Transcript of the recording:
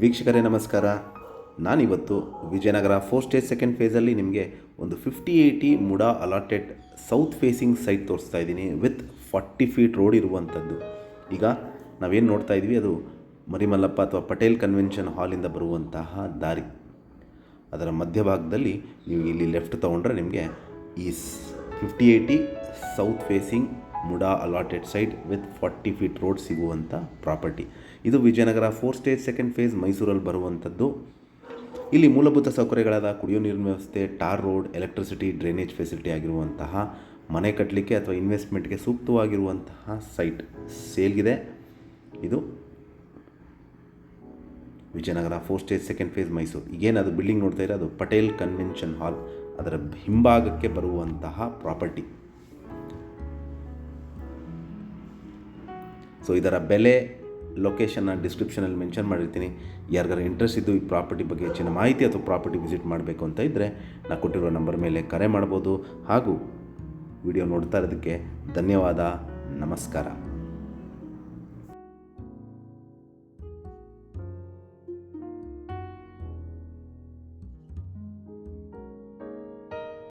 ವೀಕ್ಷಕರೇ ನಮಸ್ಕಾರ. ನಾನಿವತ್ತು ವಿಜಯನಗರ 4 ಸ್ಟೇಜ್ ಸೆಕೆಂಡ್ ಫೇಸಲ್ಲಿ ನಿಮಗೆ ಒಂದು 50/80 MUDA allotted south facing site ತೋರಿಸ್ತಾ ಇದ್ದೀನಿ ವಿತ್ 40 ಫೀಟ್ ರೋಡ್ ಇರುವಂಥದ್ದು. ಈಗ ನಾವೇನು ನೋಡ್ತಾ ಇದ್ವಿ ಅದು ಮರಿಮಲ್ಲಪ್ಪ ಅಥವಾ ಪಟೇಲ್ ಕನ್ವೆನ್ಷನ್ ಹಾಲಿಂದ ಬರುವಂತಹ ದಾರಿ. ಅದರ ಮಧ್ಯಭಾಗದಲ್ಲಿ ನೀವು ಇಲ್ಲಿ ಲೆಫ್ಟ್ ತೊಗೊಂಡ್ರೆ ನಿಮಗೆ ಈ 50/80 south facing MUDA allotted site with 40 feet road ಸಿಗುವಂಥ ಪ್ರಾಪರ್ಟಿ. ಇದು ವಿಜಯನಗರ 4 ಸ್ಟೇಜ್ ಸೆಕೆಂಡ್ ಫೇಸ್ ಮೈಸೂರಲ್ಲಿ ಬರುವಂಥದ್ದು. ಇಲ್ಲಿ ಮೂಲಭೂತ ಸೌಕರ್ಯಗಳಾದ ಕುಡಿಯೋ ನೀರಿನ ವ್ಯವಸ್ಥೆ, tar road, electricity, drainage facility ಆಗಿರುವಂತಹ ಮನೆ ಕಟ್ಟಲಿಕ್ಕೆ ಅಥವಾ ಇನ್ವೆಸ್ಟ್ಮೆಂಟ್ಗೆ ಸೂಕ್ತವಾಗಿರುವಂತಹ ಸೈಟ್ ಸೇಲ್ಗಿದೆ. ಇದು Vijayanagar 4 stage second phase Mysuru. ಈಗೇನದು ಬಿಲ್ಡಿಂಗ್ ನೋಡ್ತಾ ಇರೋ ಅದು ಪಟೇಲ್ ಕನ್ವೆನ್ಷನ್ ಹಾಲ್, ಅದರ ಹಿಂಭಾಗಕ್ಕೆ ಬರುವಂತಹ ಪ್ರಾಪರ್ಟಿ. ಸೊ ಇದರ ಬೆಲೆ, ಲೊಕೇಶನ್ನ ಡಿಸ್ಕ್ರಿಪ್ಷನಲ್ಲಿ ಮೆನ್ಷನ್ ಮಾಡಿರ್ತೀನಿ. ಯಾರಿಗಾರು ಇಂಟ್ರೆಸ್ಟ್ ಇದ್ದು ಈ ಪ್ರಾಪರ್ಟಿ ಬಗ್ಗೆ ಹೆಚ್ಚಿನ ಮಾಹಿತಿ ಅಥವಾ ಪ್ರಾಪರ್ಟಿ ವಿಸಿಟ್ ಮಾಡಬೇಕು ಅಂತ ಇದ್ದರೆ ನಾನು ಕೊಟ್ಟಿರೋ ನಂಬರ್ ಮೇಲೆ ಕರೆ ಮಾಡ್ಬೋದು. ಹಾಗೂ ವಿಡಿಯೋ ನೋಡ್ತಾ ಇರೋದಕ್ಕೆ ಧನ್ಯವಾದ. ನಮಸ್ಕಾರ.